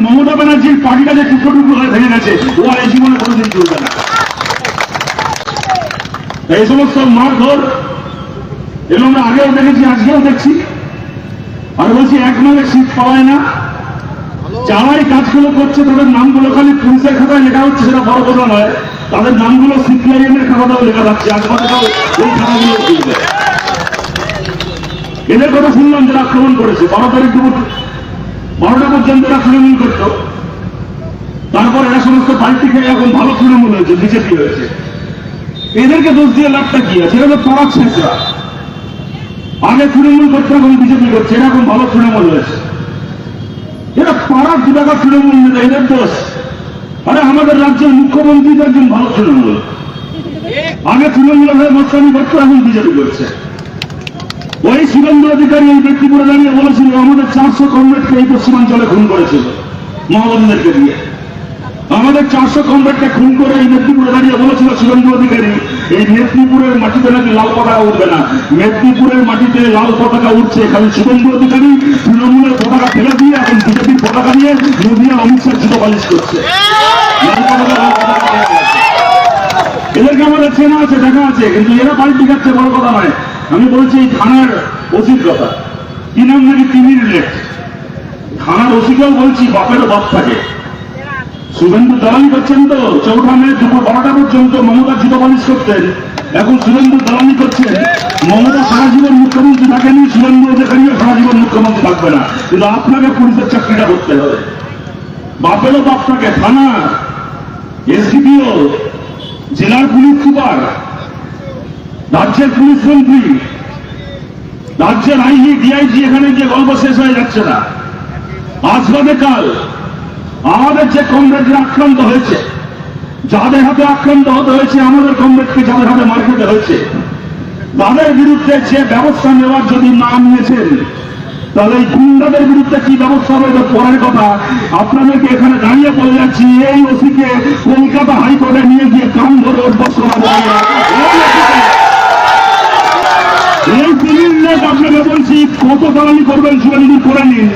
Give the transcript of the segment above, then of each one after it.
মমতা ব্যানার্জির পার্টিটা যে টুকরো টুকরো হয়ে ভেঙে গেছে, ও আর এই জীবনে কোনোদিন চলবে না। এই সমস্ত মারধর এগুলো আমরা আগেও দেখেছি, আজকেও দেখছি। আর বলছি এক নামে সিট পাওয়ায় না, যারাই কাজগুলো করছে তাদের নামগুলো খালি পুলিশের খাতায় লেখা হচ্ছে, সেটা বড় কথা নয়, তাদের নামগুলো সিপিআইএম এর খাতাটাও লেখা যাচ্ছে। আজকালটাও এই খাতাগুলো চলবে। এদের কথা শুনলাম যারা আক্রমণ করেছে, 12 তারিখ দুপুর 12টা পর্যন্ত এরা তৃণমূল করত, তারপর এরা সমস্ত পার্টি খেয়ে এখন ভালো তৃণমূল হয়েছে, বিজেপি হয়েছে। এদেরকে দোষ দিয়ে লাভটা কি আছে? এরা তো পাড়ার ছেঁচড়া। আগে তৃণমূল করছে, এখন বিজেপি করছে, এরা এখন ভালো তৃণমূল হয়েছে। এরা পাড়ার 2 টাকা তৃণমূল নেতা, এদের দোষ। আরে আমাদের রাজ্যের মুখ্যমন্ত্রী তো একজন ভালো তৃণমূল। আগে তৃণমূল হয়ে মস্তানি করতো, এখন বিজেপি করছে। ওই শুভেন্দু অধিকারী এই ব্যক্তিপুরে দাঁড়িয়ে বলেছিল আমাদের 400 কমরেডকে এই পশ্চিমাঞ্চলে খুন করেছিল মাওবাদীদেরকে দিয়ে। আমাদের 400 কমরেডকে খুন করে এই মেদিনীপুরে দাঁড়িয়ে বলেছিল শুভেন্দু অধিকারী এই মেদিনীপুরের মাটিতে নাকি লাল পতাকা উঠবে না। মেদিনীপুরের মাটিতে লাল পতাকা উঠছে, খালি শুভেন্দু অধিকারী তৃণমূলের পতাকা ফেলে দিয়ে এখন বিজেপির পতাকা নিয়ে নদিয়া অমিত শাহ জুতো পালিশ করছে। এদেরকে আমাদের চেনা আছে, দেখা আছে, কিন্তু এরা পাল্টি খাচ্ছে, বড় কথা নয়। আমি বলছি এই থানার ওসির কথা, কি নাম নাকি তিমির লেট। থানার ওসিকেও বলছি বাপেরও বাপ থাকে। শুভেন্দু দালালি করছেন তো, 4 মে দুপুর 12টা পর্যন্ত মমতা জুতো পালিশ করতেন, এখন শুভেন্দু দালালি করছেন। মমতা সারা জীবন মুখ্যমন্ত্রী থাকেনি, শুভেন্দু অধিকারীও সারা জীবন মুখ্যমন্ত্রী থাকবে না, কিন্তু আপনাকে পুলিশের চাকরিটা করতে হবে। বাপেরও বাপ থাকে, থানা, এসডিপিও, জেলার পুলিশ সুপার, রাজ্যের পুলিশ মন্ত্রী, রাজ্যের আইজি, ডিআইজি, এখানে গিয়ে গল্প শেষ হয়ে যাচ্ছে না। আজ বাদে কাল আমাদের যে কমরেডরা আক্রান্ত হয়েছে, যাদের হাতে আক্রান্ত হতে হয়েছে, আমাদের কমরেডকে যাদের হাতে মার খেতে হয়েছে, তাদের বিরুদ্ধে যে ব্যবস্থা নেওয়ার যদি না নিয়েছেন, তাহলে এই গুন্ডাদের বিরুদ্ধে কি ব্যবস্থা হবে পরের কথা। আপনাদেরকে এখানে দাঁড়িয়ে বলে যাচ্ছি, এই ওসিকে কলকাতা হাইকোর্টে নিয়ে গিয়ে কান ধরে উঠবস করা যাবে। এই দিনের নেট আপনাকে বলছি, কত দালালি করবেন শুভেন্দু করে নিন।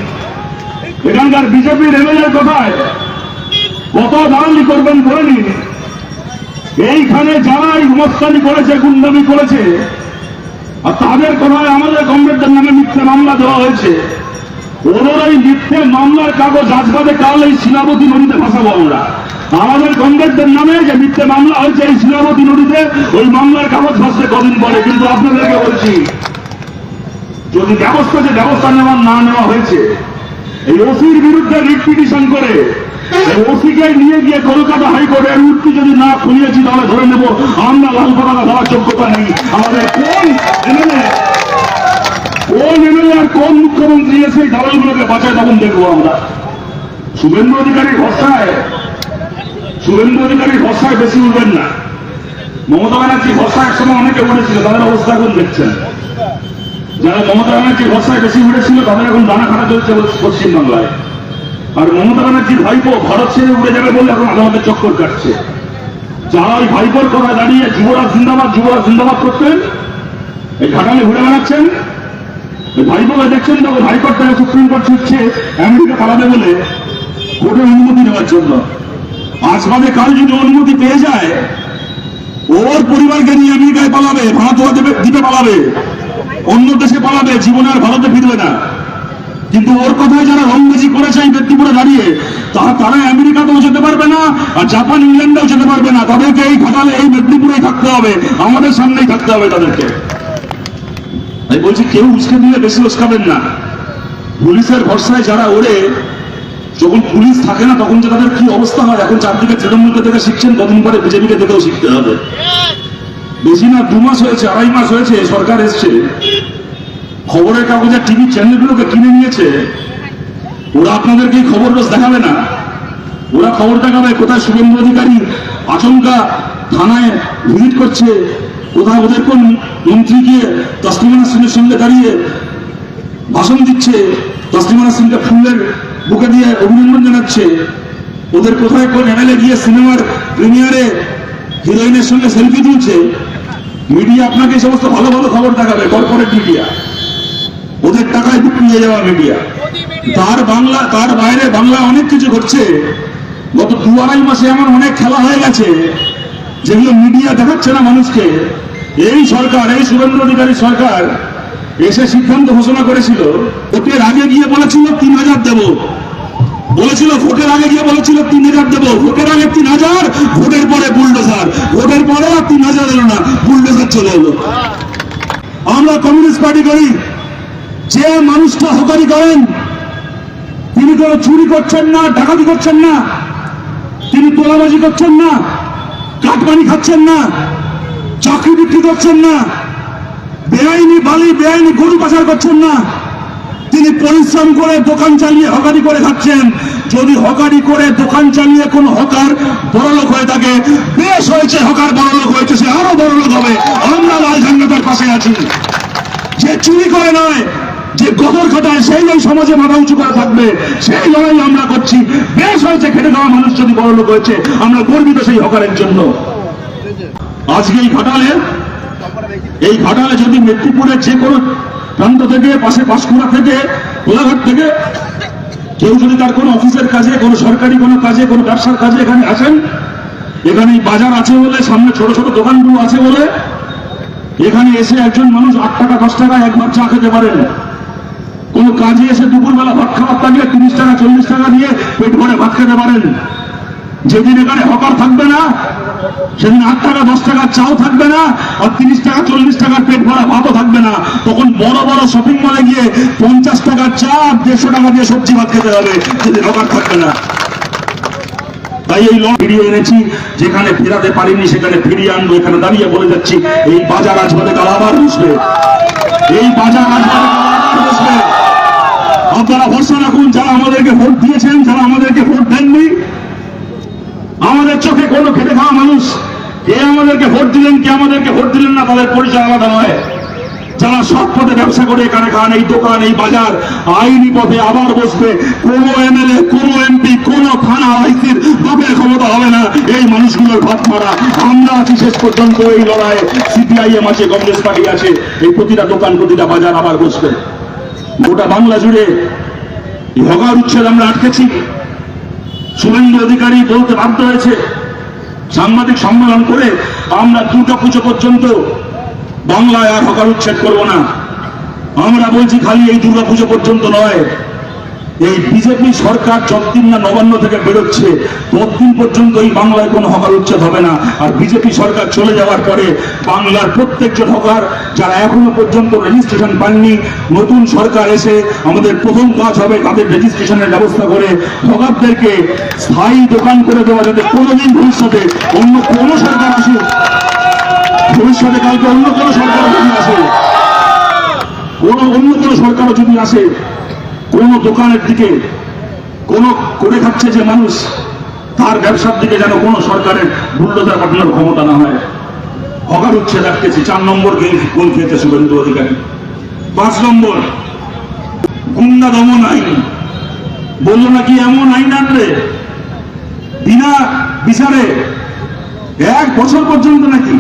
এখানকার বিজেপির এমএলএ কোথায়, কত দালালি করবেন করে নিন। এইখানে যারাই মস্তানি করেছে, গুন্ডামি করেছে, আর তাদের কথায় আমাদের কমরেডদের নামে মিথ্যে মামলা দেওয়া হয়েছে। ওনারাই মিথ্যে মামলার কাগজ আজ বাদে কাল এই শিলাবতী নদীতে ভাসাবো আমরা। আমাদের কমরেডদের নামে যে মিথ্যে মামলা হয়েছে এই শিলাবতী নদীতে, ওই মামলার কাগজ ভাসবে কদিন পরে। কিন্তু আপনাদেরকে বলছি, যদি ব্যবস্থা না নেওয়া হয়েছে, এই ওসির বিরুদ্ধে রিট পিটিশন করে ওসিকে নিয়ে গিয়ে কলকাতা হাইকোর্টে উঠতি যদি না খুলিয়েছি, তাহলে ধরে নেব আমরা লাল পতাকা দেওয়ার যোগ্যতা নেই। আমাদের কোন এমএলএ আর কোন মুখ্যমন্ত্রী এসে দালালগুলোকে বাঁচায়, তখন দেখবো আমরা। শুভেন্দু অধিকারীর ভরসায় বেশি উঠবেন না। মমতা ব্যানার্জি ভরসা একসময় অনেকে উঠেছিল, তাদের অবস্থা এখন দেখছেন। যারা মমতা ব্যানার্জির ভরসায় বেশি উঠেছিল, তাদের এখন দানা খাটা চলছে পশ্চিমবাংলায়। আর মমতা ব্যানার্জির ভাইপো ভারত ছেড়ে উড়ে যাবে বলে এখন আদালতের চক্কর কাটছে। যারা ওই ভাইপোর কথা দাঁড়িয়ে যুবরাজ জিন্দাবাদ করতেন, এই ঘাটালে ঘুরে বেড়াচ্ছেন, ওই ভাইপোকে দেখছেন তো, ওই হাইকোর্ট থেকে সুপ্রিম কোর্ট ছুটছে আমেরিকা পালাবে বলে কোর্টের অনুমতি নেওয়ার জন্য। আজ বাদে কাল যদি অনুমতি পেয়ে যায়, ওর পরিবারকে নিয়ে আমেরিকায় পালাবে, ভারত দ্বীপে পালাবে, অন্য দেশে পালাবে, জীবনে আর ভারতে ফিরবে না। কিন্তু ওর কথায় যারা রংবাজি করেছে এই মেদিনীপুরে দাঁড়িয়ে, তারা আমেরিকাতেও যেতে পারবে না, আর জাপান ইংল্যান্ডেও যেতে পারবে না। তাদেরকে এই ঘাটালে এই মেদিনীপুরেই থাকতে হবে, আমাদের সামনেই থাকতে হবে তাদেরকে। আমি বলছি, কেউ উস্কে দিলে বেশি উস্কাবেন না। পুলিশের ভরসায় যারা ওড়ে, যখন পুলিশ থাকে না তখন যে তাদের কি অবস্থা হয়, এখন চারদিকে তৃণমূলকে দেখে শিখছেন, কদিন পরে বিজেপিকে দেখেও শিখতে হবে। বেশি না 2 মাস হয়েছে, 2.5 মাস হয়েছে সরকার এসছে, খবরের কাগজের টিভি চ্যানেলগুলোকে কিনে নিয়েছে। ওরা আপনাদেরকে খবর রোজ দেখাবে না, ওরা খবর দেখাবে কোথায় শুভেন্দু অধিকারী আচমকা থানায় ভিজিট করছে, কোথায় ওদের কোন মন্ত্রী গিয়ে তসলিমা নাসরিনের সঙ্গে দাঁড়িয়ে ভাষণ দিচ্ছে, তসলিমা নাসরিনকে ফুলের বুকে দিয়ে অভিনন্দন জানাচ্ছে, ওদের কোথায় কোন এমএলএ গিয়ে সিনেমার প্রিমিয়ারে হিরোইনের সঙ্গে সেলফি তুলছে। মিডিয়া আপনাকে এই সমস্ত ভালো ভালো খবর দেখাবে, কর্পোরেট মিডিয়া, ওদের টাকায় বিক্রি হয়ে যাওয়া মিডিয়া। তার বাইরে বাংলা অনেক কিছু ঘটছে। গত 2-2.5 মাসে এমন অনেক খেলা হয়ে গেছে যেগুলো মিডিয়া দেখাচ্ছে না মানুষকে। এই সরকার, এই শুভেন্দু অধিকারী সরকার এসে সিদ্ধান্ত ঘোষণা করেছিল, ভোটের আগে গিয়ে বলেছিল 3,000 দেব, বলেছিল ভোটের আগে গিয়ে বলেছিল 3,000 দেব, ভোটের আগে 3,000, ভোটের পরে বুলডোজার, ভোটের পরে আর 3,000 এলো না, বুলডোজার চলে এলো। আমরা কমিউনিস্ট পার্টি করি, যে মানুষটা হকারি করেন তিনি কোনো চুরি করছেন না, ডাকাতি করছেন না, তিনি তোলাবাজি করছেন না, কাটমানি খাচ্ছেন না, চাকরি বিক্রি করছেন না, বেআইনি বালি বেআইনি গরু পাচার করছেন না, তিনি পরিশ্রম করে দোকান চালিয়ে হকারি করে খাচ্ছেন। যদি হকারি করে দোকান চালিয়ে কোন হকার বড়লোক হয়ে থাকে, বেশ হয়েছে, হকার বড়লোক হয়েছে, সে আরো বড়লোক হবে। আমরা লাল ঝান্ডাটার পাশে আছি। যে চুরি করে নয়, যে গদর খাটায়, সেই ওই সমাজে মাথা উঁচু করে থাকবে, সেই লড়াই আমরা করছি। বেশ হয়েছে, খেটে খাওয়া মানুষ যদি বড়লোক হয়েছে, আমরা গর্বিত সেই হকারের জন্য। আজকে এই ঘাটালে যদি মেদিনীপুরের যে কোনো প্রান্ত থেকে, পাশে পাঁশকুড়া থেকে, কোলাঘাট থেকে কেউ যদি তার কোনো অফিসের কাজে, কোনো সরকারি কোনো কাজে, কোনো ব্যবসার কাজে এখানে আসেন, এখানে বাজার আছে বলে, সামনে ছোট ছোট দোকানগুলো আছে বলে এখানে এসে একজন মানুষ 8 টাকা 10 টাকায় একবার চা খেতে পারেন। কোনো কাজে এসে দুপুরবেলা ভাত খাওয়ার থাকলে 30 টাকা 40 টাকা দিয়ে পেট ভরে ভাত খেতে পারেন। যেদিন এখানে হকার থাকবে না, সেদিন 8 টাকা 10 টাকা চাও থাকবে না, আর 30 টাকা 40 টাকার পেট ভরা ভাতও থাকবে না। তখন বড় বড় শপিং মলে গিয়ে 50 টাকার চা, 150 টাকা দিয়ে সবজি ভাত খেতে হবে, যেদিন হকার থাকবে না। তাই এই ভিডিও এনেছি, যেখানে ফেরাতে পারিনি সেখানে ফিরিয়ে আনবো। এখানে দাঁড়িয়ে বলে যাচ্ছি, এই বাজার আজ বাদে কাল আবার বসবে, এই বাজার আজ বাদে কাল আবার বসবে। আপনারা ভরসা রাখুন, যারা আমাদেরকে ভোট দিয়েছেন, যারা আমাদেরকে ভোট দেননি, আমাদের চোখে কোনো খেটে খাওয়া মানুষ, কে আমাদেরকে ভোট দিলেন, কে আমাদেরকে ভোট দিলেন না, তাদের পরিচয় আলাদা নয়। যারা সৎ পথে ব্যবসা করে এখানে খান, এই দোকান, এই বাজার আইনি পথে আবার বসবে। কোন এমএলএ, কোন এমপি, কোন থানা আইসির বাপের ক্ষমতা হবে না এই মানুষগুলোর ভাত মারা। আমরা আছি শেষ পর্যন্ত এই লড়াইয়ে। সিপিআইএম আছে, কংগ্রেস পার্টি আছে, এই প্রতিটা দোকান, প্রতিটা বাজার আবার বসবে। গোটা বাংলা জুড়ে এই হকার উচ্ছেদ আমরা আটকেছি। শুভেন্দু অধিকারী বলতে বাধ্য হয়েছে, সাংবাদিক সম্মেলন করে, আমরা দুর্গাপুজো পর্যন্ত বাংলায় আর হকার উচ্ছেদ করবো না। আমরা বলছি খালি এই দুর্গাপুজো পর্যন্ত নয়, এই বিজেপি সরকার যতদিন না নবান্ন থেকে বেরোচ্ছে ততদিন পর্যন্ত এই বাংলায় কোনো হকার উচ্ছেদ হবে না। আর বিজেপি সরকার চলে যাওয়ার পরে বাংলার প্রত্যেকজন হকার যারা এখনো পর্যন্ত রেজিস্ট্রেশন পাননি, নতুন সরকার এসে আমাদের প্রথম কাজ হবে তাদের রেজিস্ট্রেশনের ব্যবস্থা করে হকারদেরকে স্থায়ী দোকান করে দেওয়া, যাতে কোনোদিন ভবিষ্যতে অন্য কোনো সরকার আসে, ভবিষ্যতে কালকে অন্য কোনো সরকার যদি আসে, অন্য কোনো সরকারও যদি আসে, কোন দোকানের দিকে কোন করে খাচ্ছে যে মানুষ, তার ব্যবসার দিকে যেন কোন সরকারের বুলডোজার পাঠানোর ক্ষমতা না হয়। হকার উচ্ছেদ রাখতেছি। 4 নম্বর গোল খেয়েছে শুভেন্দু অধিকারী। 5 নম্বর গুন্ডা দমন আইন। বললো নাকি এমন আইন আনবে বিনা বিচারে 1 বছর পর্যন্ত নাকি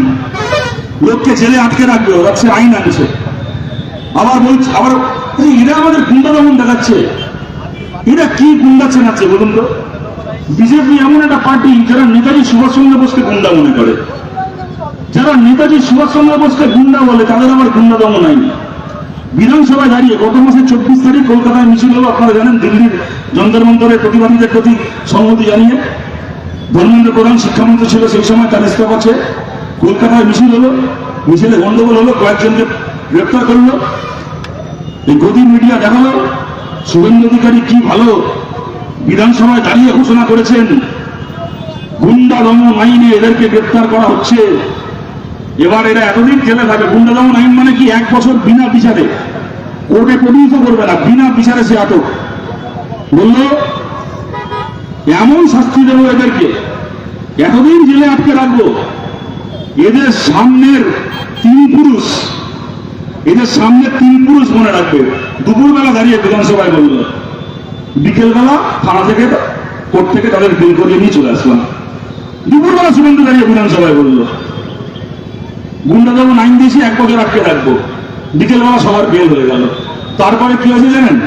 লোককে জেলে আটকে রাখবে, ওরা সে আইন আনছে। আবার বলছে, আবার এরা আমাদের গুন্ডা দমন দেখাচ্ছে। এরা কি গুন্ডা চেনাচ্ছে বলুন তো? বিজেপি এমন একটা পার্টি যারা নেতাজি সুভাষচন্দ্র বোসকে গুন্ডা মনে করে। যারা নেতাজি সুভাষচন্দ্র বোসকে গুন্ডা বলে তাদের আবার গুন্ডা দমন আইন। বিধানসভায় দাঁড়িয়ে গত মাসের 24 তারিখ কলকাতায় মিছিল হলো, আপনারা জানেন, দিল্লির যন্তর মন্তরের প্রতিবাদীদের প্রতি সংহতি জানিয়ে। ধর্মেন্দ্র প্রধান শিক্ষামন্ত্রী ছিল সেই সময়, তার ইস্তফা আছে। কলকাতায় মিছিল হলো, মিছিলে গন্ডগোল হলো, কয়েকজনকে গ্রেপ্তার করলো। এই গদি মিডিয়া দেখালো শুভেন্দু অধিকারী কি ভালো বিধানসভায় দাঁড়িয়ে ঘোষণা করেছেন গুন্ডা দমন আইনে এদেরকে গ্রেপ্তার করা হচ্ছে। এবার এরা এতদিন জেলে থাকে। গুন্ডা দমন আইন মানে কি? 1 বছর বিনা বিচারে, কোর্টে প্রতিহিত করবে না, বিনা বিচারে সে আটক। বললো এমন শাস্তি দেবো এদেরকে, এতদিন জেলে আটকে রাখবো। এদের সামনের 3 পুরুষ, এদের সামনে 3 পুরুষ মনে রাখবে। দুপুরবেলা দাঁড়িয়ে বিধানসভায় বলল, বিকেলবেলা থানা থেকে, কোর্ট থেকে তাদের বের করিয়ে নিয়ে চলে আসলাম। দুপুরবেলা শুভেন্দু দাঁড়িয়ে বিধানসভায় বলল গুন্ডা দমন আইন দিয়েছি 1 বছর আটকে রাখবো। বিকেলবেলা সবার বের হয়ে গেল। তারপরে কি হয়েছে জানেন?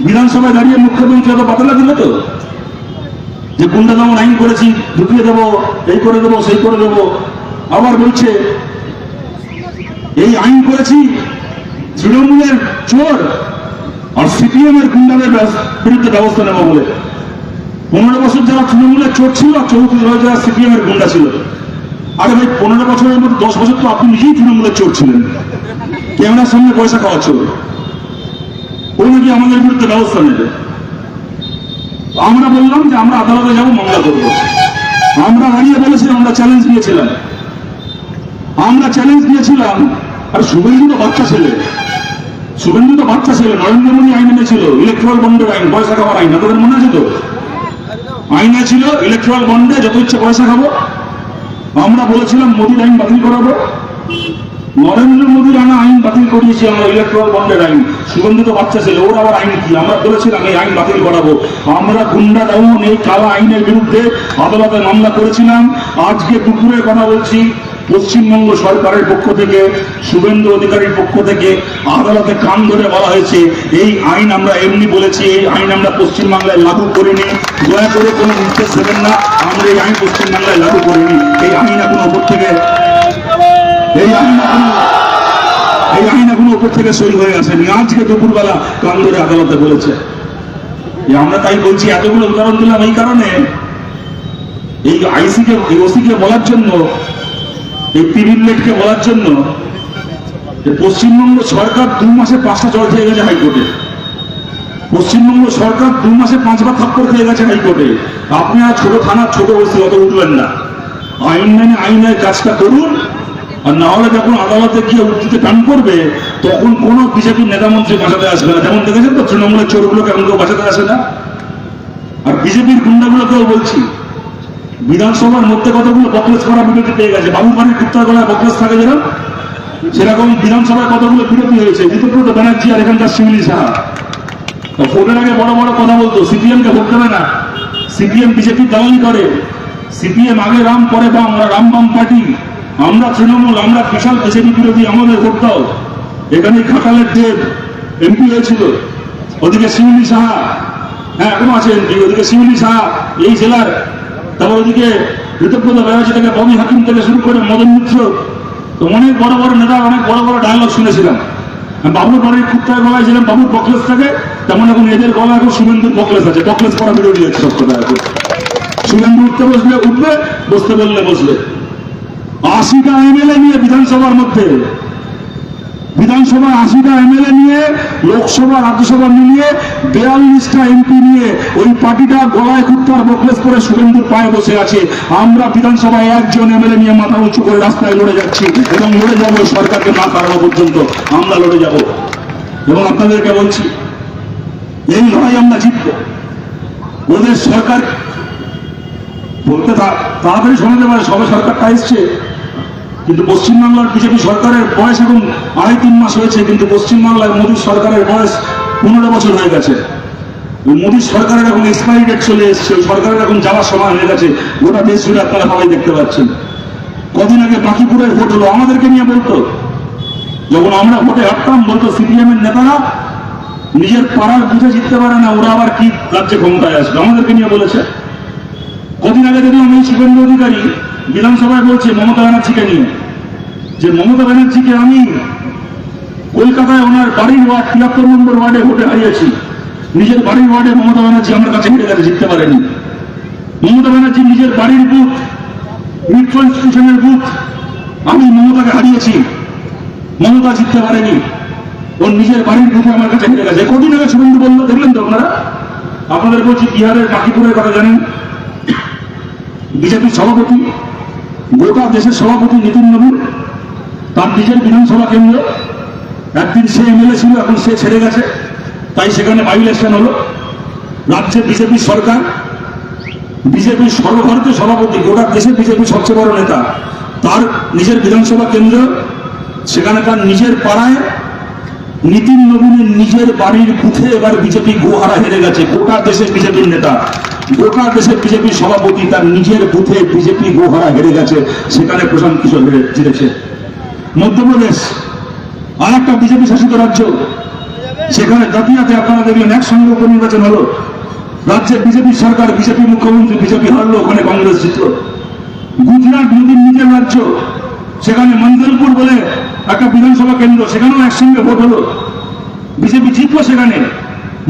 বিধানসভায় দাঁড়িয়ে মুখ্যমন্ত্রী অত পাতলা দিল তো, যে গুন্ডা দমন আইন করেছি, ঢুকিয়ে দেবো, এই করে দেবো, সেই করে দেবো। আবার বলছে এই আইন করেছি তৃণমূলের চোর আর সিপিএম এর গুন্ডাদের বিরুদ্ধে ব্যবস্থা নেবো বলে। 15 বছর যারা তৃণমূলের চোর ছিল, 34 বছর যারা সিপিএম এর গুন্ডা ছিল। আরে ভাই, 15 বছরের মধ্যে 10 বছর তো আপনি নিজেই তৃণমূলের চোর ছিলেন, ক্যামেরার সামনে পয়সা খাওয়া চোর। ও নাকি আমাদের বিরুদ্ধে ব্যবস্থা নেবে। আমরা বললাম যে আমরা আদালতে যাবো, মামলা করবো। আমরা হারিয়ে বলেছিলাম, আমরা চ্যালেঞ্জ দিয়েছিলাম, আর শুভেন্দু তো বাচ্চা ছেলে, নরেন্দ্র মোদী আইন এনেছিল, ইলেকট্রাল বন্ডের আইন, পয়সা খাওয়ার আইন, আপনাদের মনে আছে তো? আইন ছিল ইলেকট্রাল বন্ডে যত ইচ্ছে পয়সা খাবো। আমরা বলেছিলাম মোদীর আইন বাতিল করাবো, নরেন্দ্র মোদীর আনা আইন বাতিল করিয়েছি আমরা, ইলেকট্রাল বন্ডের আইন। শুভেন্দু তো বাচ্চা ছিল, ওর আবার আইন কি? আমরা বলেছিলাম এই আইন বাতিল করাবো। আমরা গুন্ডা দমন, এই কালা আইনের বিরুদ্ধে আদালতে মামলা করেছিলাম। আজকে দুপুরের কথা বলছি, পশ্চিমবঙ্গ সরকারের পক্ষ থেকে, শুভেন্দু অধিকারীর পক্ষ থেকে আদালতে কান ধরে বলা হয়েছে এই আইন আমরা এমনি বলেছি, এই আইন আমরা পশ্চিমবাংলায় লাগু করিনি, দয়া করে কোনো নির্দেশ দেবেন না, আমরা এই আইন পশ্চিমবাংলায় লাগু করিনি। এই আইন এখন ওপর থেকে উপর থেকে সই হয়ে আসেনি, আজকে দুপুরবেলা কান ধরে আদালতে বলেছে। আমরা তাই বলছি, এতগুলো উদাহরণ দিলাম এই কারণে, এই আইসিকে, এই ওসিকে বলার জন্য, এই পিবিলেটকে বলার জন্য যে পশ্চিমবঙ্গ সরকার 2 মাসে 5টা জল খেয়ে গেছে হাইকোর্টে। পশ্চিমবঙ্গ সরকার 2 মাসে 5বার থাপ্পড় খেয়ে গেছে হাইকোর্টে। আপনারা ছোট থানা, ছোট ওসি অত উঠবেন না, আইন মেনে আইনের কাজটা করুন। আর না হলে যখন আদালতে গিয়ে উঠতে টান করবে, তখন কোন বিজেপির নেতা মন্ত্রী বাঁচাতে আসবে না। যেমন দেখেছেন তো, তৃণমূলের চোরগুলোকে এমন কেউ বাঁচাতে আসে না। আর বিজেপির গুন্ডাগুলোকেও বলছি, বিধানসভার মধ্যে কতগুলো বকলেস করা বিরতি পেয়ে গেছে। বাবুর বাড়ির কুত্তার গলায় বকলেস থাকে যেরকম, সেরকম বিধানসভায় কতগুলো বিরতি হয়েছে। ঋতুব্রত ব্যানার্জি আর এখানকার শিউলি সাহা ভোটের আগে বড় বড় কথা বলতো, সিপিএম কে ভোট দেবে না, সিপিএম বিজেপি দালালি করে, সিপিএম আগে রাম পরে বাম, আমরা রাম বাম পার্টি, আমরা তৃণমূল, আমরা বিশাল বিজেপি বিরোধী, আমাদের ভোট দাও। এখানে ঘাটালের দেব এমপি হয়েছিল, ওদিকে শিউলি সাহা, হ্যাঁ এখনো আছে এমপি, ওদিকে শিউলি সাহা এই জেলার। তারপর ওদিকে ঋতুব্রত ব্যানার্জি থেকে ববি হাকিম থেকে শুরু করে মদন মিত্র, তো অনেক বড় বড় নেতা, অনেক বড় বড় ডায়লগ শুনেছিলাম। বাবুর বাড়ির কুত্তার গলায় যেরকম বাবুর বকলেস থাকে, তেমন এখন এদের গলায় এখন শুভেন্দুর বকলেস আছে। বকলেস করা বিরোধী হচ্ছে সব কথা। এখন শুভেন্দু উঠতে বসলে উঠবে, বসতে বললে বসবে। 80টা এমএলএ নিয়ে বিধানসভার মধ্যে, বিধানসভার 80টা এমএলএ নিয়ে, লোকসভা রাজ্যসভা মিলিয়ে 42টা এমপি নিয়ে ওই পার্টিটা গলায় কুত্তার বকলেস করে শুভেন্দুর পায়ে বসে আছে। আমরা বিধানসভায় 1জন এমএলএ নিয়ে মাথা উঁচু করে রাস্তায় লড়ে যাচ্ছি, এবং লড়ে যাবো সরকারকে না তাড়ানো পর্যন্ত আমরা লড়ে যাব। এবং আপনাদেরকে বলছি, এই লড়াই আমরা জিতব। ওদের সরকার বলতে তাড়াতাড়ি শোনাতে পারে, সবে সরকারটা এসছে, কিন্তু পশ্চিমবাংলার বিজেপি সরকারের বয়স এখন 2.5-3 মাস হয়েছে, কিন্তু পশ্চিমবাংলায় মোদী সরকারের বয়স 15 বছর হয়ে গেছে। মোদী সরকারের এখন এক্সপায়ারি ডেট চলে এসছে, ওই সরকারের এখন যাওয়ার সময় হয়ে গেছে। গোটা দেশ জুড়ে আপনারা সবাই দেখতে পাচ্ছেন। কদিন আগে বাকিপুরের ভোট হলো, আমাদেরকে নিয়ে বলতো, যখন আমরা ভোটে হাঁটতাম, বলতো সিপিএম এর নেতারা নিজের পাড়ার বুঝে জিততে পারে না, ওরা আবার কি রাজ্যে ক্ষমতায় আসবে, আমাদেরকে নিয়ে বলেছে। কদিন আগে দেখলাম এই শুভেন্দু অধিকারী বিধানসভায় বলছে মমতা ব্যানার্জিকে নিয়ে, যে মমতা ব্যানার্জিকে আমি কলকাতায় ওনার বাড়ির ওয়ার্ড 73 নম্বর ওয়ার্ডে ভোটে হারিয়েছি। নিজের বাড়ির ওয়ার্ডে মমতা ব্যানার্জি আমার কাছে হেরে গেছে, জিততে পারেনি। মমতা ব্যানার্জি নিজের বাড়ির বুথ, মেট্রো স্টেশনের বুথ, আমি মমতাকে হারিয়েছি, মমতা জিততে পারেনি। ওর নিজের বাড়ির বুথে আমার কাছে হেরে গেছে। কদিন আগে শুভেন্দু বললো, দেখলেন তো আপনারা। আপনাদের বলছি, বিহারের বাকিপুরের কথা জানেন, বিজেপির সভাপতি, গোটা দেশের সভাপতি নীতিন নবীন, তার নিজের বিধানসভা কেন্দ্র, একদিন সে এমএলএ ছিল, এখন সে ছেড়ে গেছে, তাই সেখানে বাই ইলেকশন হলো। রাজ্যে বিজেপি সরকার, বিজেপির সর্বভারতীয় সভাপতি, গোটা দেশে বিজেপির সবচেয়ে বড় নেতা, তার নিজের বিধানসভা কেন্দ্র, সেখানে তার নিজের পাড়ায় নীতিন নবীনের নিজের বাড়ির বুথে এবার বিজেপি গোহারা হেরে গেছে। গোটা দেশের বিজেপির নেতা, গোটা দেশের বিজেপির সভাপতি তার নিজের বুথে বিজেপি গোহারা হেরে গেছে, সেখানে প্রশান্ত কিশোর জিতেছে। মধ্যপ্রদেশ আর একটা বিজেপি শাসিত রাজ্য, সেখানে দাঁতিয়াতে আপনারা দেখলেন একসঙ্গে উপনির্বাচন হলো, রাজ্যে বিজেপি সরকার, বিজেপি মুখ্যমন্ত্রী, বিজেপি হারলো, ওখানে কংগ্রেস জিতল। গুজরাট মোদীর নিজের রাজ্য, সেখানে মঞ্জলপুর বলে একটা বিধানসভা কেন্দ্র, সেখানেও একসঙ্গে ভোট হলো, বিজেপি জিতলো সেখানে।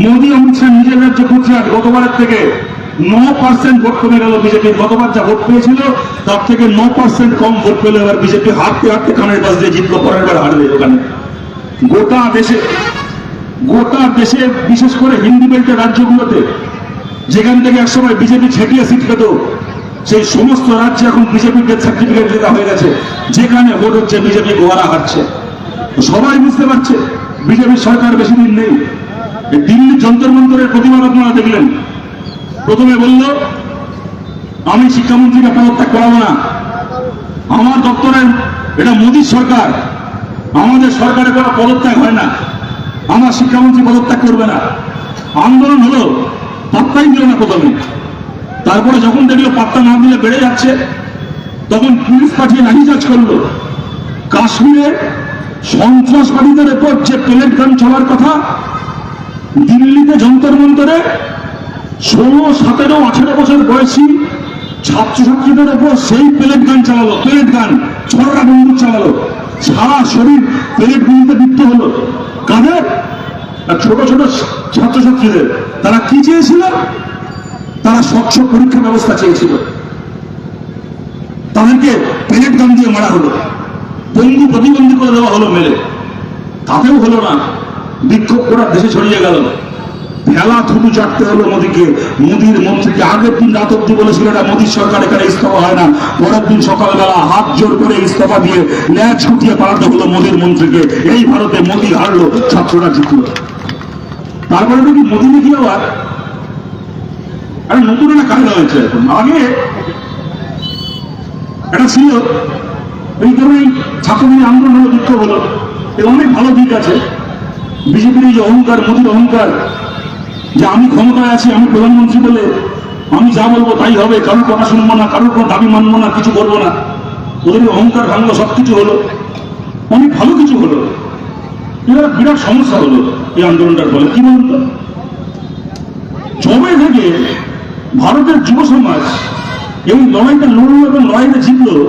মোদী অমিত শাহ নিজের রাজ্য গুজরাট, গতবারের থেকে 9% ভোট কমে গেল বিজেপির। গতবার যা ভোট পেয়েছিল তার থেকে 9% কম ভোট পেল। এবার বিজেপি হাঁটতে হাঁটতে কানের পাশ দিয়ে জিতলো, পরের বার হারবে ওখানে। গোটা দেশে বিশেষ করে হিন্দি বেল্টের রাজ্যগুলোতে যেখান থেকে একসময় বিজেপি ছেটিয়ে সিট পেত, সেই সমস্ত রাজ্যে এখন বিজেপির ডেথ সার্টিফিকেট লেখা হয়ে গেছে। যেখানে ভোট হচ্ছে বিজেপি গোয়ারা হারছে। সবাই বুঝতে পারছে বিজেপির সরকার বেশি দিন নেই। দিল্লি যন্তর মন্তরের প্রতিবাদ আপনারা দেখলেন। প্রথমে বলল আমি শিক্ষামন্ত্রীকে পদত্যাগ করাবো না, আমার দপ্তরের এটা মোদীর সরকার, আমাদের সরকারে কোনো পদত্যাগ হয় না, আমার শিক্ষামন্ত্রী পদত্যাগ করবে না। আন্দোলন হলো, পাত্তাই দিল না প্রথমে। তারপরে যখন দেখলো পাত্তা না দিলে বেড়ে যাচ্ছে, তখন পুলিশ পাঠিয়ে লাঠিচার্জ করলো। কাশ্মীরে সন্ত্রাসবাদীদের উপর যে পেলেট গান চলার কথা, দিল্লিতে যন্তর মন্তরে 16, 17, 18 বছর বয়সী ছাত্রছাত্রীদের উপর সেই পেলেট গান চালালো। পেলেট গান, ছড়া বন্দুক চালালো, সারা শরীর পেলেট গুলিতে বিদ্ধ হলো। কাদের? ছোট ছোট ছাত্রছাত্রীদের। তারা কি চেয়েছিল? তারা স্বচ্ছ পরীক্ষা ব্যবস্থা চেয়েছিল। তাদেরকে পেলেট গান দিয়ে মারা হলো, পঙ্গু প্রতিবন্ধী করে দেওয়া হলো মেলে। তাতেও হলো না, বিক্ষোভ করার দেশে ছড়িয়ে গেল। ভেলা থুতু চাটতে হলো মোদীকে, মোদীর মন্ত্রীকে। আগের দিন রাত অব্দি বলেছিল এটা মোদীর সরকার, এখানে ইস্তফা হয় না। পরের দিন সকালবেলা হাত জোর করে ইস্তফা দিয়ে ন্যায় ছুটিয়ে পালাতে হলো মোদীর মন্ত্রীকে। এই ভারতে মোদী হারলো, ছাত্ররা জিতলো। তারপরে দেখি মোদী নাকি আবার নতুন একটা কায়দা হয়েছে এখন। আগে এটা ছিল এই ধরনের ছাত্রদের আন্দোলন হলো, বিক্ষোভ হলো, এর অনেক ভালো দিক আছে। বিজেপির এই যে অহংকার, মোদীর অহংকার, যে আমি ক্ষমতায় আছি, আমি প্রধানমন্ত্রী বলে আমি যা বলবো তাই হবে, কারোর কথা শুনবো না, কারোর কোনো দাবি মানবো না, কিছু করবো না। ওদের অহংকার ভাঙলো, সবকিছু হলো, অনেক ভালো কিছু হলো। এবার বিরাট সমস্যা হলো এই আন্দোলনটার ফলে। কি বলুন তো, জবে থেকে ভারতের যুব সমাজ এই লড়াইটা লড়লো এবং লড়াইটা জিতলো,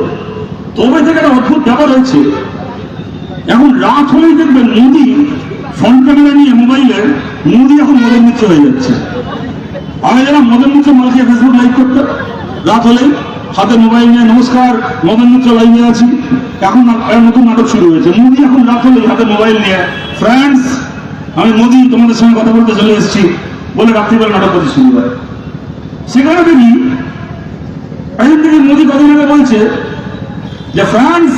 তবে থেকে একটা অদ্ভুত ব্যাপার হয়েছে। এখন রাত হলেই দেখবেন মোদী ফ্রন্ট ক্যামেরা নিয়ে মোবাইলের, মোদী এখন মদন মিত্র হয়ে যাচ্ছে। আগে যারা মদন মিত্র মালকে ফেসবুক লাইভ করতো, রাত হলেই হাতে মোবাইল নিয়ে নমস্কার মদন মিত্র লাইভে আছি। এখন নতুন নাটক শুরু হয়েছে। মোদী এখন রাত হলেই হাতে মোবাইল নিয়ে ফ্রেন্ডস আমি মোদী তোমাদের সঙ্গে কথা বলতে চলে এসেছি বলে রাত্রিবেলা নাটক করতে শুরু হয়। সেখানে দেখি একদিন থেকে মোদী কদিন আগে বলছে যে ফ্রান্স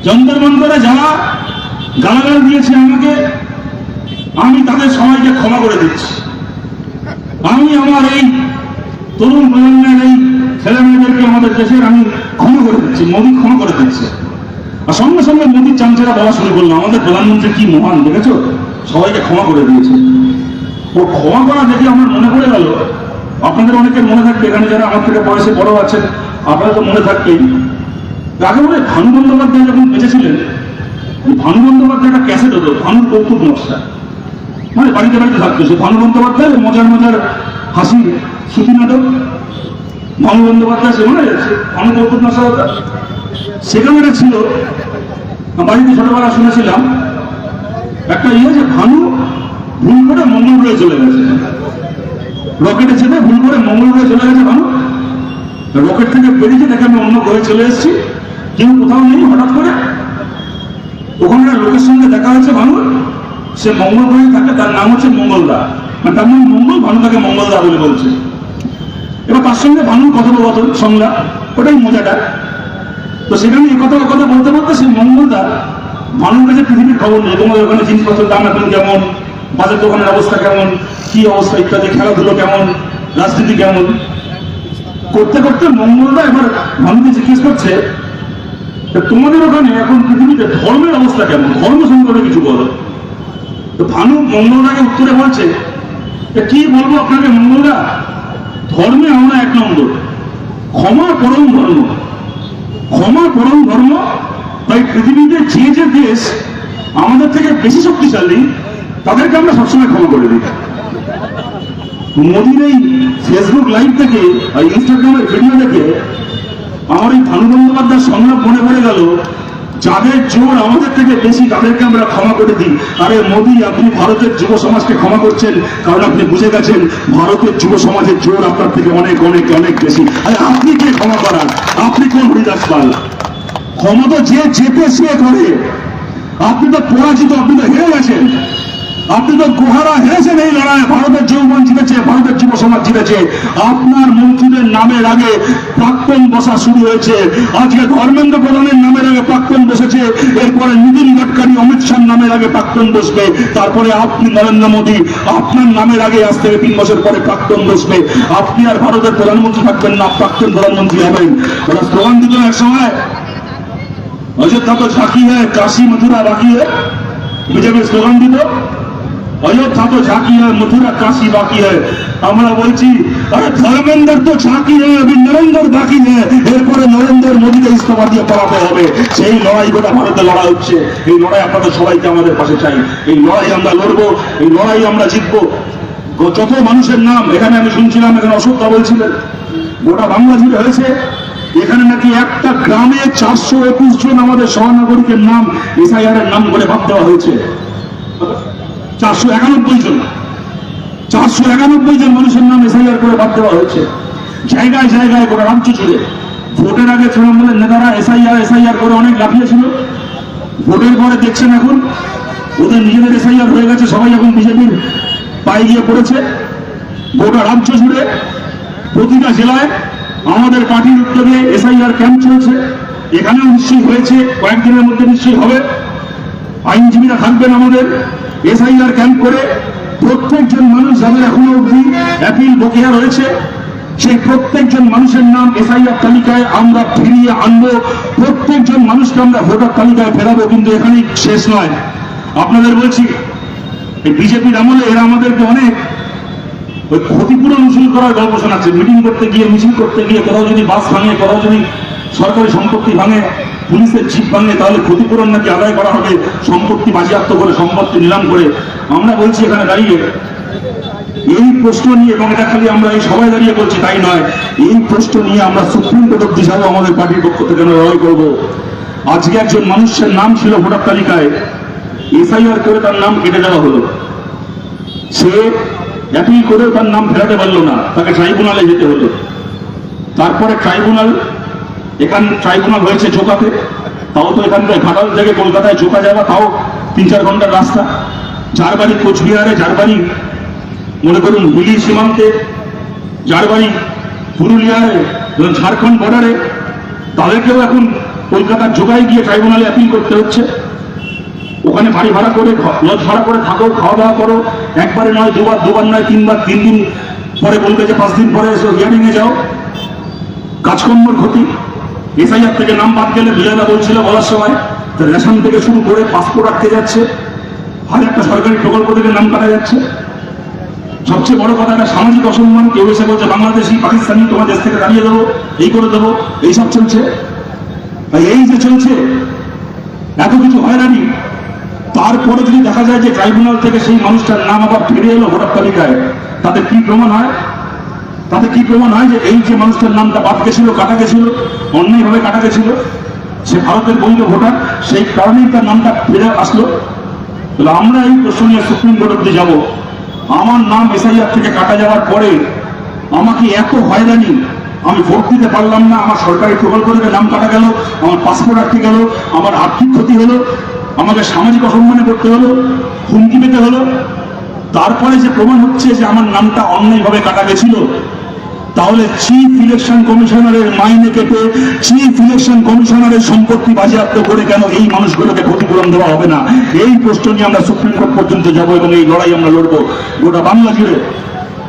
যন্তর মন্তরে যারা গালাগাল দিয়েছে আমাকে, আমি তাদের সবাইকে ক্ষমা করে দিচ্ছি। আমি আমার এই তরুণ প্রজন্মের এই ছেলে মেয়েদেরকে আমাদের দেশের আমি ক্ষমা করে দিচ্ছি। মোদী ক্ষমা করে দিচ্ছে। আর সঙ্গে সঙ্গে মোদীর চামচেরা বলা শুরু করলো আমাদের প্রধানমন্ত্রী কি মহান, দেখেছো সবাইকে ক্ষমা করে দিয়েছে। ও ক্ষমা করা দেখে আমার মনে পড়ে গেল, আপনাদের অনেকের মনে থাকবে, এখানে যারা আমার থেকে বয়সে বড় আছেন আপনারা তো মনে থাকবেই। আগে বলে ভানু বন্দ্যোপাধ্যায় যখন বেঁচেছিলেন, ভানু বন্দ্যোপাধ্যায় একটা ক্যাসেট হতো, ভানুর কৌতুক নকশা, মানে বাড়িতে বাড়িতে থাকতো। সে ভানু বন্দ্যোপাধ্যায় মজার মজার হাসি শ্রুতি নাটক, ভানু বন্দ্যোপাধ্যায়, সে মনে যাচ্ছে ভানু কৌতুক নকশা হতো। সেখানে একটা ছিল, বাড়িতে ছোটবেলা শুনেছিলাম একটা যে ভানু ভুল করে মঙ্গল গ্রহে চলে গেছে, রকেটে চেপে ভুল করে মঙ্গল গ্রহে চলে গেছে ভানু। রকেট থেকে বেরিয়ে দেখে আমি অন্য গ্রহে চলে এসেছি, কেউ কোথাও নেই। হঠাৎ করে ওখানে লোকের সঙ্গে দেখা হয়েছে ভানুর, সে মঙ্গল গ্রহে থাকে, তার নাম হচ্ছে মঙ্গলদা, মানে তার নাম মঙ্গল, ভানু তাকে মঙ্গলদা বলে বলছে। এবার তার সঙ্গে ভানুর কথোপকথন সংলাপ, ওটাই মজাটা। তো সেখানে এই কথা বলতে বলতে সেই মঙ্গলদা ভানুর কাছে পৃথিবীর খবর নেই, তোমাদের ওখানে জিনিসপত্রের দাম এখন কেমন, বাজার দোকানের অবস্থা কেমন, কি অবস্থা ইত্যাদি, খেলাধুলো কেমন, রাজনীতি কেমন, করতে করতে মঙ্গলদা এবার ভানুকে জিজ্ঞেস করছে তোমাদের ওখানে এখন পৃথিবীতে ধর্মের অবস্থা কেমন, ধর্ম সম্পর্কে কিছু বলো। তো ভানু মঙ্গলদাকে উত্তরে বলছে কি বলবো আপনাকে মঙ্গলদা, ধর্মে আমরা 1 নম্বর, ক্ষমা পরম ধর্ম, ক্ষমা পরম ধর্ম। তাই পৃথিবীতে যে যে দেশ আমাদের থেকে বেশি শক্তিশালী তাদেরকে আমরা সবসময় ক্ষমা করে দিই। মোদির এই ফেসবুক লাইভ থেকে আর ইনস্টাগ্রামের ভিডিও দেখে আমার এই ভানু বন্দ্যোপাধ্যায়ের সংলাপ মনে পড়ে গেল, যাদের জোর আমাদের থেকে বেশি তাদেরকে আমরা ক্ষমা করে দিই। আরে মোদি, আপনি ভারতের যুব সমাজকে ক্ষমা করছেন কারণ আপনি বুঝে গেছেন ভারতের যুব সমাজের জোর আপনার থেকে অনেক অনেক অনেক বেশি। আরে আপনি কে ক্ষমা করান? আপনি কোন হরিদাস পাল? ক্ষমা তো যে চেপে শুয়ে করে। আপনি তো পরাজিত, আপনি তো হেরে গেছেন। আপনি তো গোহারা হেরেছেন এই লড়াইয়ে। ভারতের যৌবন জিতেছে, ভারতের যুব সমাজ জিতেছে। আপনার মন্ত্রীদের নামের আগে প্রাক্তন বসা শুরু হয়েছে। আজকে ধর্মেন্দ্র প্রধানের নামের আগে প্রাক্তন বসেছে, এরপরে নীতিন গডকরি, অমিত শাহ নামের আগে প্রাক্তন বসবে, তারপরে আপনি নরেন্দ্র মোদী, আপনার নামের আগে আজ থেকে 3 বছর পরে প্রাক্তন বসবে। আপনি আর ভারতের প্রধানমন্ত্রী থাকবেন না, প্রাক্তন প্রধানমন্ত্রী হবেন। ওরা স্লোগান দিত এক সময়, অযোধ্যা তো ঝাঁকি হ্যায়, কাশী মথুরা বাকি হ্যায়। বিজেপির স্লোগান দিত, অযোধ্যা তো ঝাঁকি হয়, মথুরা কাশী বাকি হয়। আমরা বলছি আরে ধর্মেন্দ্র তো ঝাঁকি হয়, अभी नरेंद्र বাকি হয়। এরপরে নরেন্দ্র মোদীকে ইস্তফা দিয়ে পালাতে হবে। সেই লড়াই গোটা ভারতে লড়া হচ্ছে। এই লড়াই আপনাদের সবাইকে আমাদের পাশে চাই। এই লড়াই আমরা লড়বো, এই লড়াই আমরা জিতবো। যত মানুষের নাম এখানে আমি শুনছিলাম, এখানে অশোকদা বলছিলেন গোটা বাংলা জুড়ে হয়েছে। এখানে নাকি একটা গ্রামে 421 জন আমাদের সহনাগরিকের নাম এসআইআর এর নাম করে ভাব দেওয়া হয়েছে। 491 জন, 491 জন মানুষের নাম এসআইআর করে বাদ দেওয়া হয়েছে জায়গায় জায়গায় গোটা রাজ্য জুড়ে। ভোটের আগে তৃণমূলের নেতারা এসআইআর এসআইআর করে অনেক লাফিয়েছিল। ভোটের পরে দেখছেন এখন ওদের নিজেদের এসআইআর হয়ে গেছে, সবাই এখন বিজেপির পায়ে গিয়ে পড়েছে। গোটা রাজ্য জুড়ে প্রতিটা জেলায় আমাদের পার্টির উদ্যোগে এসআইআর ক্যাম্প চলছে। এখানেও নিশ্চয়ই হয়েছে, কয়েকদিনের মধ্যে নিশ্চয়ই হবে। আইনজীবীরা থাকবেন আমাদের এসআইআর ক্যাম্প করে। প্রত্যেকজন মানুষ যাদের এখনো অবধি অ্যাপিল বকেয়া রয়েছে, সেই প্রত্যেকজন মানুষের নাম এসআইআর তালিকায় আমরা ফিরিয়ে আনবো। প্রত্যেকজন মানুষকে আমরা ভোটার তালিকায় ফেরাবো। কিন্তু এখানেই শেষ নয়। আপনাদের বলছি, এই বিজেপির আমলে এরা আমাদেরকে অনেক ওই ক্ষতিপূরণ উসুল করার গল্প শোনাচ্ছে। মিটিং করতে গিয়ে, মিছিল করতে গিয়ে কোথাও যদি বাস ভাঙে, কোথাও যদি সরকারি সম্পত্তি ভাঙে, পুলিশের জিপ ভাঙে, তাহলে ক্ষতিপূরণ নাকি আদায় করা হবে, সম্পত্তি বাজেয়াপ্ত করে, সম্পত্তি নিলাম করে। আমরা বলছি এখানে দাঁড়িয়ে এই প্রশ্ন নিয়ে, এবং এটা খালি আমরা এই সবাই দাঁড়িয়ে বলছি তাই নয়, এই প্রশ্ন নিয়ে আমরা সুপ্রিম কোর্ট অব্দি যাবো। আমাদের পার্টির পক্ষ থেকে আমরা লড়াই করবো। আজকে একজন মানুষের নাম ছিল ভোটার তালিকায়, এসআইআর করে তার নাম কেটে দেওয়া হলো। সে অ্যাপিল করে তার নাম ফেরাতে পারলো না, তাকে ট্রাইব্যুনালে যেতে হলো। তারপরে ট্রাইব্যুনাল হয়েছে চোকাতে, তাও তো এখান থেকে ঘাটাল থেকে কলকাতায় চোকা যাওয়া তাও 3-4 ঘন্টার রাস্তা। যার বাড়ি কোচবিহারে, যার বাড়ি মনে করুন হুগলি সীমান্তে, যার বাড়ি পুরুলিয়ায়, ঝাড়খণ্ড বর্ডারে, তাদেরকেও এখন কলকাতার জোগায় গিয়ে ট্রাইব্যুনালে অ্যাপিল করতে হচ্ছে। ওখানে বাড়ি ভাড়া করে, লজ ভাড়া করে থাকো, খাওয়া দাওয়া করো। একবারে নয়, দুবার নয়, 3 বার, 3 দিন পরে বলবে যে 5 দিন পরে এসো, হিয়ারিং এ যাও। কাজকর্মের ক্ষতি। এসআইআর থেকে নাম বাদ গেলে বিজয়দা বলছিল বলার সময়, রেশন থেকে শুরু করে পাসপোর্ট আটকে যাচ্ছে, হাজারটা সরকারি প্রকল্প থেকে নাম কাটা যাচ্ছে। সবচেয়ে বড় কথা, একটা সামাজিক অসম্মান। কেউ এসে বলছে বাংলাদেশি, পাকিস্তানি, তোমার দেশ থেকে দাঁড়িয়ে দেবো, এই করে দেবো, এইসব চলছে। এই যে চলছে এত কিছু হয়রানি, তারপরে যদি দেখা যায় যে ট্রাইব্যুনাল থেকে সেই মানুষটার নাম আবার ফিরে এলো ভোটার তালিকায়, তাদের কি প্রমাণ হয়? তাতে কি প্রমাণ হয় যে এই যে মানুষটার নামটা বাদ গেছিল, কাটা গেছিল, অন্যায়ভাবে কাটা গেছিল, সে ভারতের বৈধ ভোটার, সেই কারণেই তার নামটা ফিরে আসলো? তাহলে আমরা এই প্রশ্ন নিয়ে সুপ্রিম কোর্ট অব্দি যাবো। আমার নাম এসআইআর থেকে কাটা যাওয়ার পরে আমাকে এত হয়রানি, আমি ভোট দিতে পারলাম না, আমার সরকারি প্রকল্প থেকে নাম কাটা গেল, আমার পাসপোর্ট আটকে গেল, আমার আর্থিক ক্ষতি হলো, আমাকে সামাজিক অসম্মানে করতে হলো, হুমকি পেতে হলো। তারপরে যে প্রমাণ হচ্ছে যে আমার নামটা অন্যায়ভাবে কাটা গেছিল, তাহলে চিফ ইলেকশন কমিশনারের মাইনে কেটে, চিফ ইলেকশন কমিশনারের সম্পত্তি বাজেয়াপ্ত করে কেন এই মানুষগুলোকে ক্ষতিপূরণ দেওয়া হবে না? এই প্রশ্ন নিয়ে আমরা সুপ্রিম কোর্ট পর্যন্ত যাব এবং এই লড়াই আমরা লড়বো গোটা বাংলা জুড়ে।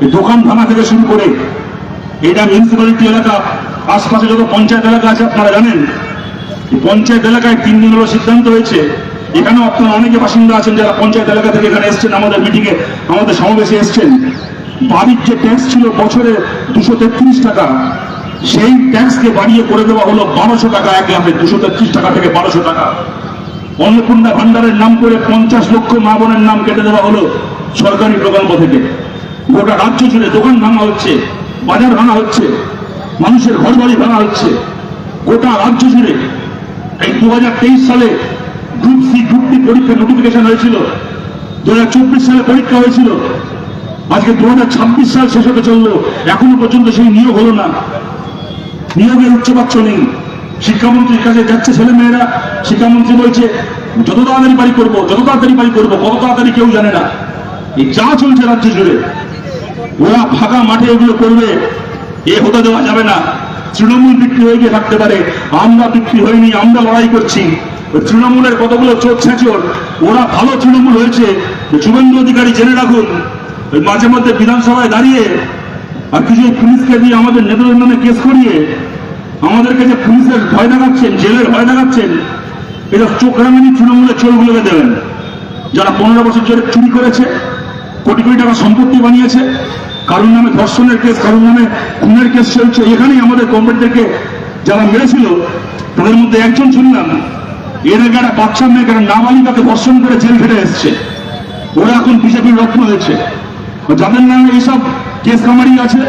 এই দোকান ভাঙা থেকে শুরু করে, এটা মিউনিসিপ্যালিটি এলাকা, আশপাশে যত পঞ্চায়েত এলাকা আছে আপনারা জানেন, পঞ্চায়েত এলাকায় 3 দিন হলো সিদ্ধান্ত হয়েছে। এখানেও আপনারা অনেকে বাসিন্দা আছেন যারা পঞ্চায়েত এলাকা থেকে এখানে এসছেন, আমাদের মিটিংয়ে, আমাদের সমাবেশে এসছেন। বাড়ির যে ট্যাক্স ছিল বছরে 233 টাকা, সেই ট্যাক্সকে বাড়িয়ে করে দেওয়া হলো 1200 টাকা। 1 লাখে 233 টাকা থেকে 1200 টাকা। অন্নপূর্ণা ভান্ডারের নাম করে 50 লক্ষ মা বোনের নাম কেটে দেওয়া হলো সরকারি প্রকল্প থেকে। গোটা রাজ্য জুড়ে দোকান ভাঙা হচ্ছে, বাজার ভাঙা হচ্ছে, মানুষের ঘর বাড়ি ভাঙা হচ্ছে গোটা রাজ্য জুড়ে। এই 2023 সালে গ্রুপ সি গ্রুপ ডি পরীক্ষা নোটিফিকেশন হয়েছিল, 2024 সালে পরীক্ষা হয়েছিল, আজকে 2026 সাল শেষ হতে চললো, এখনো পর্যন্ত সেই নিয়োগ হলো না। নিয়োগের উচ্চবাচ্য নেই। শিক্ষামন্ত্রীর কাছে যাচ্ছে ছেলে মেয়েরা, শিক্ষামন্ত্রী বলছে যত তাড়াতাড়ি বাড়ি করবো, যত তাড়াতাড়ি বাড়ি করবো, কত তাড়াতাড়ি কেউ জানে না। এই যা চলছে রাজ্য জুড়ে, ওরা ফাঁকা মাঠে এগুলো করবে, এ হতে দেওয়া যাবে না। তৃণমূল বিক্রি হয়ে গিয়ে থাকতে পারে, আমরা বিক্রি হয়নি, আমরা লড়াই করছি। তৃণমূলের কতগুলো চোর ছেঁচোর, ওরা ভালো তৃণমূল হয়েছে। শুভেন্দু অধিকারী জেনে রাখুন, মাঝে মধ্যে বিধানসভায় দাঁড়িয়ে আর কিছু পুলিশকে দিয়ে আমাদের নেতাদের নামে কেস করিয়ে আমাদেরকে যে পুলিশের ভয় দেখাচ্ছেন, জেলের ভয় দেখাচ্ছেন, এটা চোখ রাঙানি তৃণমূলের চোরগুলোকে দেবেন, যারা 15 বছর ধরে চুরি করেছে, কোটি কোটি টাকা সম্পত্তি বানিয়েছে, কারোর নামে ধর্ষণের কেস, কারোর নামে খুনের কেস চলছে। এখানেই আমাদের কমরেডদেরকে যারা মেরেছিল তাদের মধ্যে একজন শুনলাম এর আগে একটা বাচ্চা মেয়েকে, নাবালিকাকে ধর্ষণ করে জেল খেটে এসছে, ওরা এখন বিজেপির রত্ন হয়েছে। যাদের নামে এইসব কেস কামারি আছে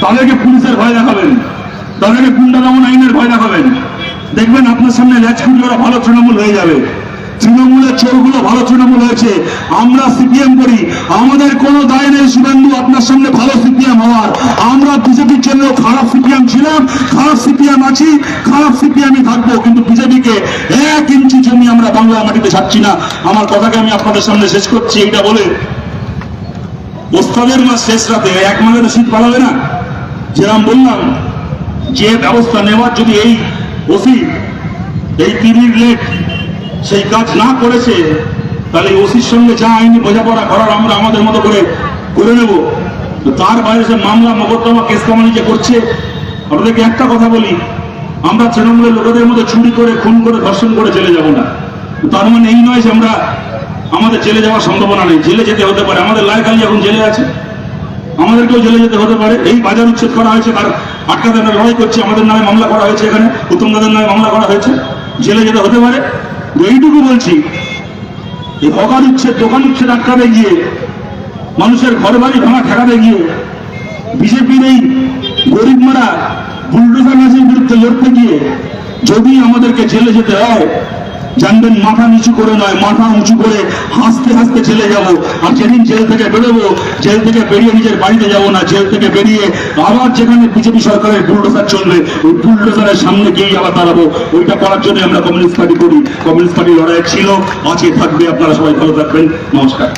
তাদেরকে পুলিশের ভয় দেখাবেন, তাদেরকে গুন্ডা দমন আইনের ভয় দেখাবেন, দেখবেন আপনার সামনে ল্যাচকুটি ওরা ভালো তৃণমূল হয়ে যাবে। তৃণমূলের চোরগুলো ভালো তৃণমূল হয়েছে। আমরা সিপিএম করি, আমাদের কোনো দায় নেই শুভেন্দু আপনার সামনে ভালো সিপিএম হওয়ার। আমরা বিজেপির জন্য খারাপ সিপিএম ছিলাম, খারাপ সিপিএম আছি, খারাপ সিপিএমই থাকবো, কিন্তু বিজেপিকে 1 ইঞ্চি জমি আমরা বাংলা মাটিতে ছাড়ছি না। আমার কথাকে আমি আপনাদের সামনে শেষ করছি এইটা বলে, ওস্তাদের মাস শেষ রাতে 1 মাসে তো শীত পালাবে না। যেরকম বললাম, যে ব্যবস্থা নেওয়ার যদি এই ওসি এই 3 লেট সেই কাজ না করেছে, তাহলে ওসির সঙ্গে যা আইনি বোঝাপড়া করার আমরা আমাদের মতো করে নেব। তার বাইরে সে মামলা মোকদ্দমা কেস কামানি যে করছে, আপনাদেরকে একটা কথা বলি, আমরা তৃণমূলের লোকেদের মধ্যে চুরি করে, খুন করে, ধর্ষণ করে জেলে যাব না। তার মানে এই নয় যে আমরা আমাদের জেলে যাওয়ার সম্ভাবনা নেই। জেলে যেতে হতে পারে, আমাদের লায়ক-আলী এখন জেলে আছে, আমাদেরকেও জেলে যেতে হতে পারে। এই বাজার উচ্ছেদ করা হয়েছে, কারণ আটকাতে লড়াই করছে, আমাদের নামে মামলা করা হয়েছে, এখানে উত্তম দাদের নামে মামলা করা হয়েছে, জেলে যেতে হতে পারে। এইটুকু বলছি, এই হকার উচ্ছেদ, দোকান উচ্ছেদ আটকাতে গিয়ে, মানুষের ঘর বাড়ি ভাঙা ঠেকাতে গিয়ে, বিজেপির এই গরিব মারা বুলডোজার গাছের বিরুদ্ধে লড়তে গিয়ে যদি আমাদেরকে জেলে যেতে হয়, জানবেন মাথা নিচু করে নয়, মাথা উঁচু করে হাসতে হাসতে জেলে যাব। আর যেদিন জেল থেকে বেরোবো, জেল থেকে বেরিয়ে নিজের বাড়িতে যাব না, জেল থেকে বেরিয়ে আবার যেখানে বিজেপি সরকারের বুলডোজার চলবে, ওই বুলডোজারের সামনে গিয়ে আবার দাঁড়াবো। ওইটা করার জন্য আমরা কমিউনিস্ট পার্টি করি। কমিউনিস্ট পার্টি লড়াই ছিল, আছে, থাকবে। আপনারা সবাই ভালো থাকবেন। নমস্কার।